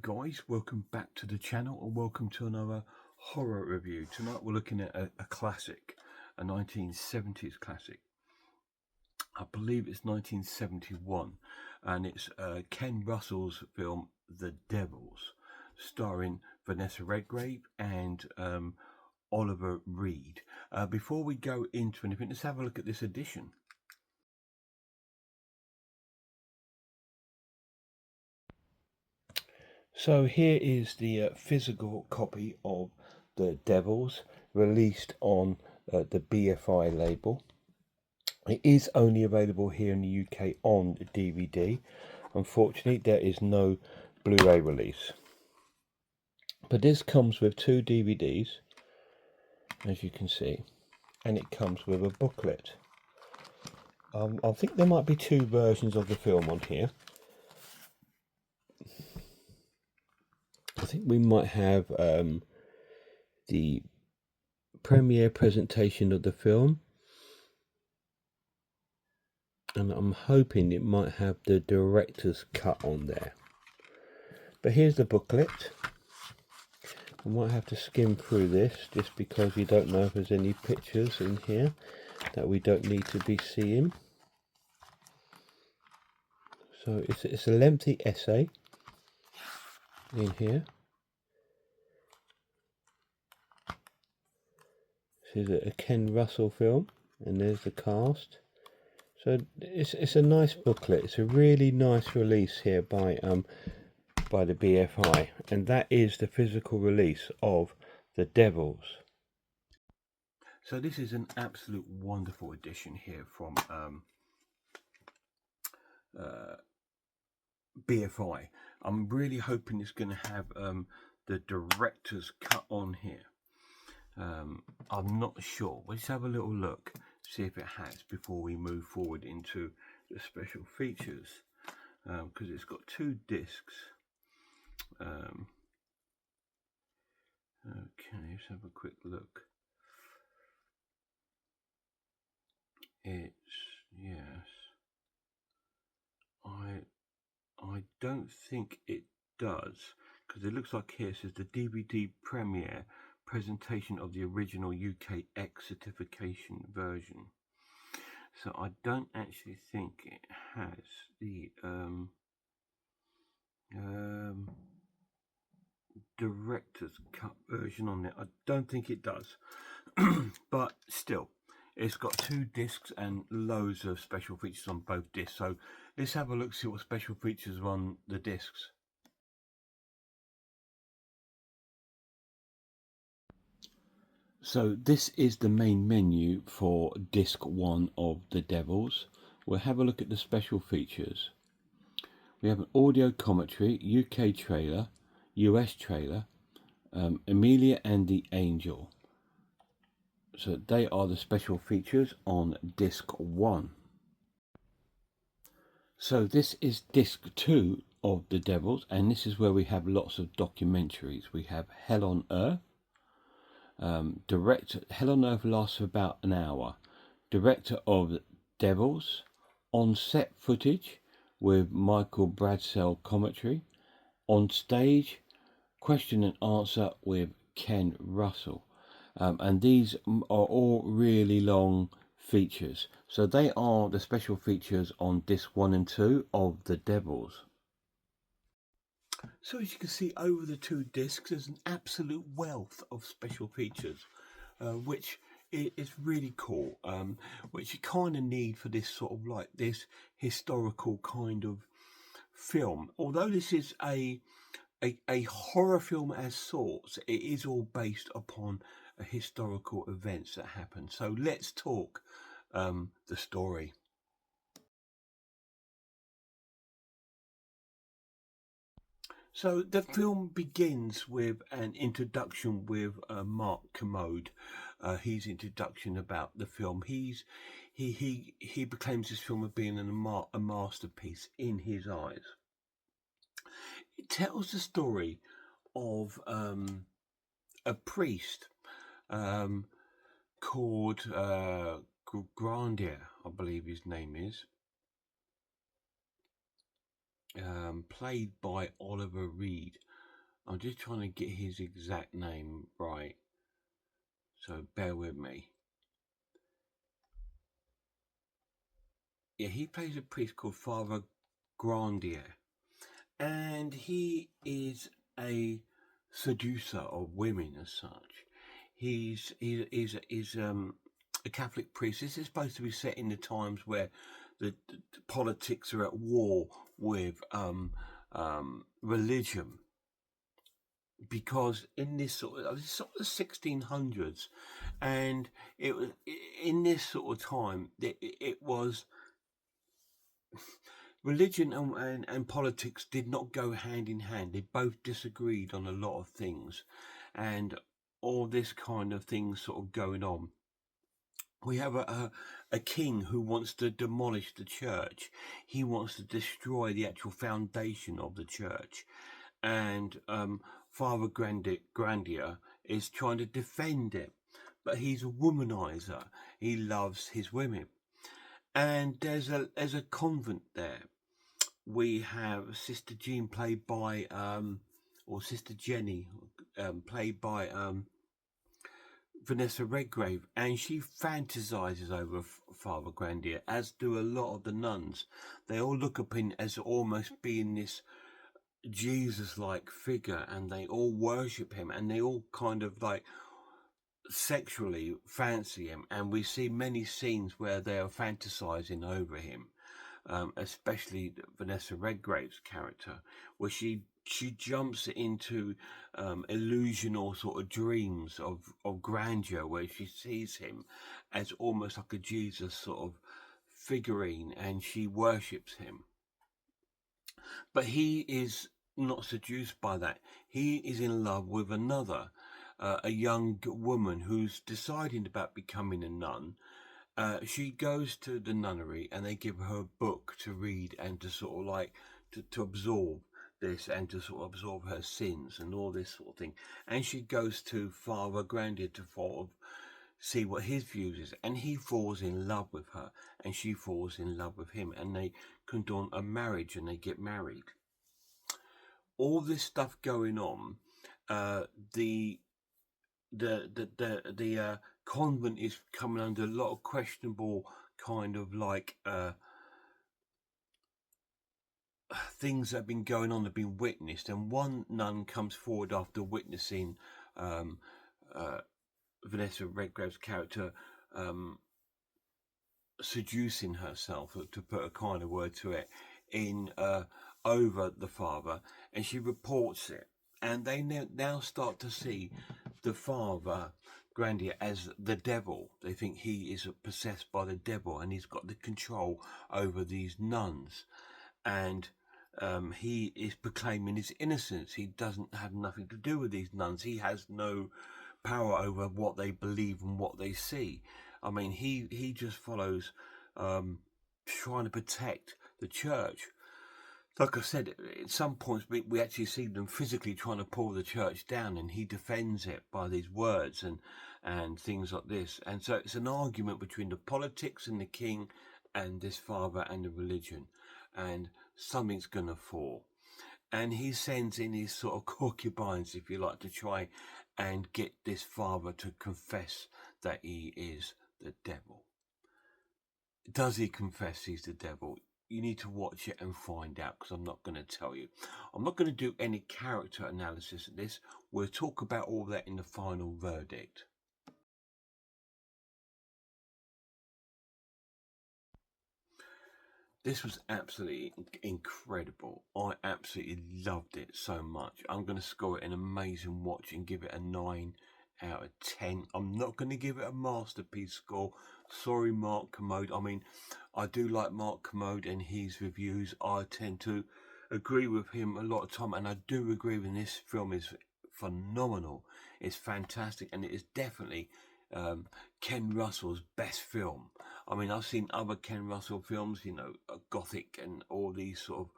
Guys, welcome back to the channel and welcome to another horror review. Tonight we're looking at a classic, a 1970s classic. I believe it's 1971, and it's Ken Russell's film The Devils, starring Vanessa Redgrave and Oliver Reed. Before we go into anything, let's have a look at this edition. So here is the physical copy of The Devils, released on the BFI label. It is only available here in the UK on DVD. Unfortunately, there is no Blu-ray release. But this comes with 2 DVDs, as you can see, and it comes with a booklet. I think there might be 2 versions of the film on here. I think we might have the premiere presentation of the film, and I'm hoping it might have the director's cut on there. But here's the booklet. I might have to skim through this just because you don't know if there's any pictures in here that we don't need to be seeing. So it's a lengthy essay in here. This is a Ken Russell film, and there's the cast. So it's a nice booklet. It's a really nice release here by the BFI, and that is the physical release of The Devils. So this is an absolute wonderful edition here from BFI. I'm really hoping it's going to have the director's cut on here. I'm not sure. Let's have a little look, see if it has, before we move forward into the special features, because it's got 2 discs. Okay, let's have a quick look. It's, yes, I don't think it does, because it looks like here it says the DVD premiere presentation of the original UK X certification version. So I don't actually think it has the director's cut version on it. I don't think it does. But still, it's got 2 discs and loads of special features on both discs. So let's have a look, see what special features are on the discs. So this is the main menu for disc 1 of The Devils. We'll have a look at the special features. We have an audio commentary, UK trailer, US trailer, Amelia and the Angel. So they are the special features on disc 1. So this is disc 2 of The Devils, and this is where we have lots of documentaries. We have Hell on Earth. Hell on Earth lasts for about an hour. Director of Devils, on set footage with Michael Bradsell commentary, on stage question and answer with Ken Russell, and these are all really long features. So they are the special features on disc 1 and 2 of The Devils. So as you can see, over the 2 discs there's an absolute wealth of special features, which is really cool, which you kind of need for this sort of like this historical kind of film. Although this is a horror film as sorts, it is all based upon historical events that happen. So let's talk the story. So the film begins with an introduction with Mark Kermode. His introduction about the film. He proclaims this film as being a masterpiece in his eyes. It tells the story of a priest called Grandier, I believe his name is, played by Oliver Reed. I'm just trying to get his exact name right, so bear with me. Yeah, he plays a priest called Father Grandier, and he is a seducer of women as such. He's a Catholic priest. This is supposed to be set in the times where the politics are at war with religion, because in this sort of 1600s, and it was in this sort of time that it was religion and politics did not go hand in hand. They both disagreed on a lot of things, and all this kind of thing sort of going on. We have a king who wants to demolish the church. He wants to destroy the actual foundation of the church. And Father Grandier is trying to defend it. But he's a womanizer. He loves his women. And there's a convent there. We have Sister Jean played by, or Sister Jenny, played by Vanessa Redgrave, and she fantasizes over Father Grandier, as do a lot of the nuns. They all look upon as almost being this Jesus-like figure, and they all worship him, and they all kind of like sexually fancy him. And we see many scenes where they are fantasizing over him, especially Vanessa Redgrave's character, where she jumps into illusional sort of dreams of grandeur, where she sees him as almost like a Jesus sort of figurine, and she worships him. But he is not seduced by that. He is in love with another, a young woman who's deciding about becoming a nun. She goes to the nunnery, and they give her a book to read and to sort of like to absorb this, and to sort of absorb her sins and all this sort of thing. And she goes to Father Grandier to sort of see what his views is, and he falls in love with her, and she falls in love with him, and they condone a marriage, and they get married. All this stuff going on, the convent is coming under a lot of questionable kind of like things that have been going on, have been witnessed, and one nun comes forward after witnessing Vanessa Redgrave's character seducing herself, to put a kind of word to it, in over the father, and she reports it, and they now start to see the Father Grandier as the devil. They think he is possessed by the devil, and he's got the control over these nuns, and he is proclaiming his innocence. He doesn't have nothing to do with these nuns. He has no power over what they believe and what they see. I mean, he just follows, trying to protect the church. Like I said, at some points we actually see them physically trying to pull the church down, and he defends it by these words and things like this. And so it's an argument between the politics and the king and this father and the religion, and something's going to fall. And he sends in his sort of concubines, if you like, to try and get this father to confess that he is the devil. Does he confess he's the devil? You need to watch it and find out, because I'm not going to tell you. I'm not going to do any character analysis of this. We'll talk about all that in the final verdict. This was absolutely incredible. I absolutely loved it so much. I'm going to score it an amazing watch and give it a 9 out of 10. I'm not going to give it a masterpiece score. Sorry, Mark Kermode. I mean, I do like Mark Kermode and his reviews. I tend to agree with him a lot of time, and I do agree with this film is phenomenal. It's fantastic, and it is definitely Ken Russell's best film. I mean, I've seen other Ken Russell films, you know, Gothic and all these sort of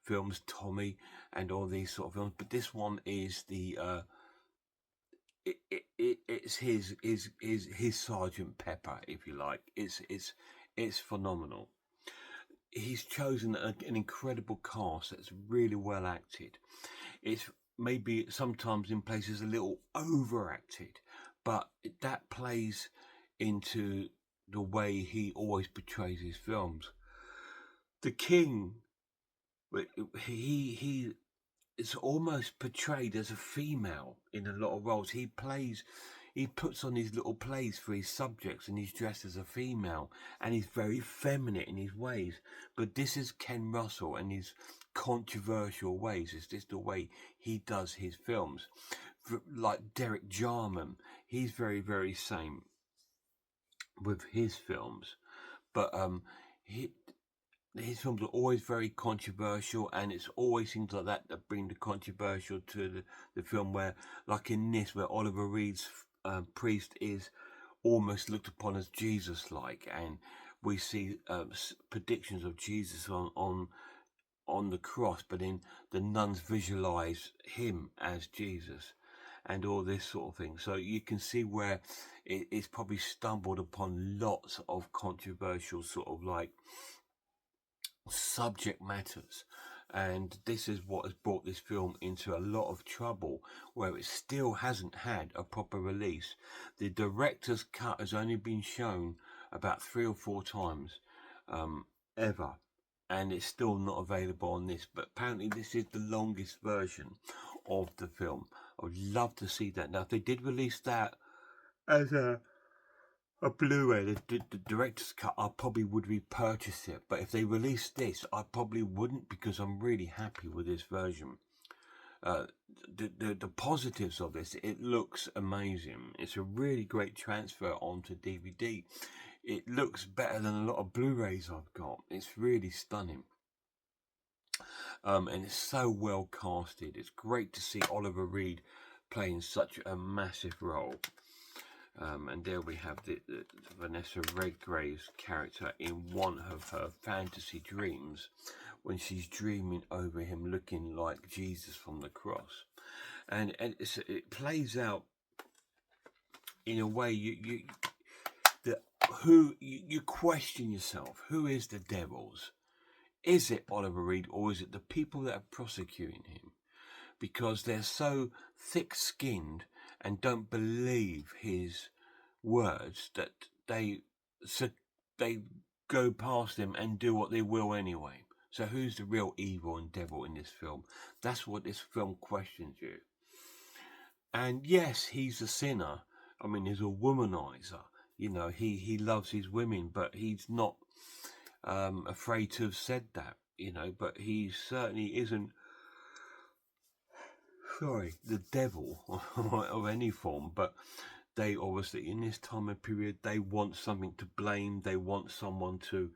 films, Tommy and all these sort of films, but this one is the it's his Sergeant Pepper, if you like. It's phenomenal. He's chosen an incredible cast that's really well acted. It's maybe sometimes in places a little overacted, but that plays into the way he always portrays his films. The King, he is almost portrayed as a female in a lot of roles. He puts on these little plays for his subjects, and he's dressed as a female, and he's very feminine in his ways. But this is Ken Russell and his controversial ways. It's just the way he does his films. Like Derek Jarman, he's very, very same with his films. But his films are always very controversial, and it's always things like that bring the controversial to the film, where, like in this, where Oliver Reed's priest is almost looked upon as Jesus-like, and we see predictions of Jesus on the cross, but then the nuns visualize him as Jesus and all this sort of thing. So you can see where it's probably stumbled upon lots of controversial sort of like subject matters, and this is what has brought this film into a lot of trouble, where it still hasn't had a proper release. The director's cut has only been shown about 3 or 4 times ever, and it's still not available on this, but apparently this is the longest version of the film. I would love to see that. Now, if they did release that as a Blu-ray, the director's cut, I probably would repurchase it. But if they released this, I probably wouldn't, because I'm really happy with this version. The positives of this, it looks amazing. It's a really great transfer onto DVD. It looks better than a lot of Blu-rays I've got. It's really stunning. And it's so well casted. It's great to see Oliver Reed playing such a massive role. And there we have the Vanessa Redgrave's character in one of her fantasy dreams, when she's dreaming over him looking like Jesus from the cross. And it plays out in a way you question yourself. Who is the devil's? Is it Oliver Reed, or is it the people that are prosecuting him? Because they're so thick-skinned and don't believe his words that they go past him and do what they will anyway. So who's the real evil and devil in this film? That's what this film questions you. And yes, he's a sinner. I mean, he's a womanizer. You know, he loves his women, but he's not afraid to have said that, you know. But he certainly isn't the devil of any form. But they obviously, in this time and period, they want something to blame. They want someone to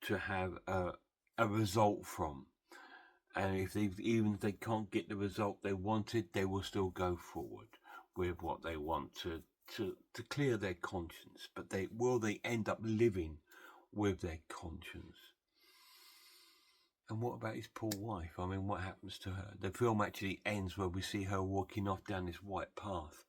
have a result from. And even if they can't get the result they wanted, they will still go forward with what they want to clear their conscience. But will they end up living with their conscience? And what about his poor wife? I mean, what happens to her? The film actually ends where we see her walking off down this white path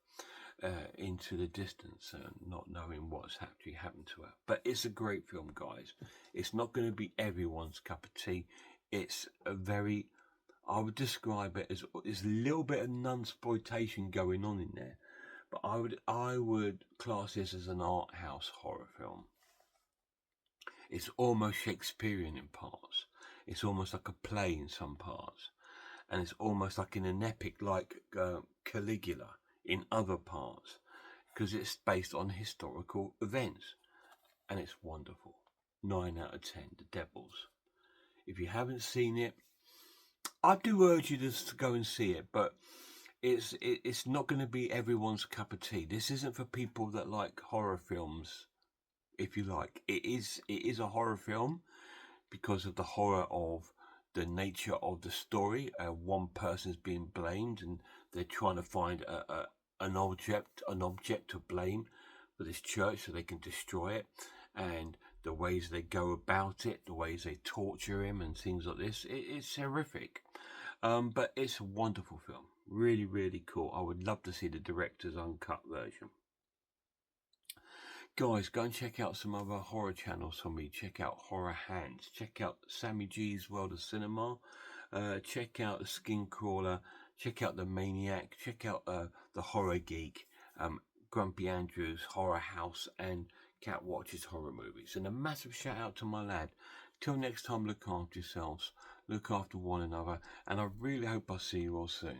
into the distance, not knowing what's actually happened to her. But it's a great film, guys. It's not going to be everyone's cup of tea. It's I would describe it as there's a little bit of nunsploitation going on in there. But I would class this as an art house horror film. It's almost Shakespearean in parts. It's almost like a play in some parts. And it's almost like in an epic like Caligula in other parts, because it's based on historical events. And it's wonderful. 9 out of 10, The Devils. If you haven't seen it, I do urge you to go and see it, but it's not going to be everyone's cup of tea. This isn't for people that like horror films, if you like. It is a horror film because of the horror of the nature of the story. One person's being blamed, and they're trying to find an object to blame for this church so they can destroy it, and the ways they go about it, the ways they torture him and things like this. It's horrific, but it's a wonderful film. Really, really cool. I would love to see the director's uncut version. Guys, go and check out some other horror channels for me. Check out Horror Hands. Check out Sammy G's World of Cinema. check out the Skin Crawler, check out the Maniac, check out the Horror Geek, Grumpy Andrew's Horror House, and Cat Watches Horror Movies. And a massive shout out to my lad. Till next time, look after yourselves, look after one another, and I really hope I see you all soon.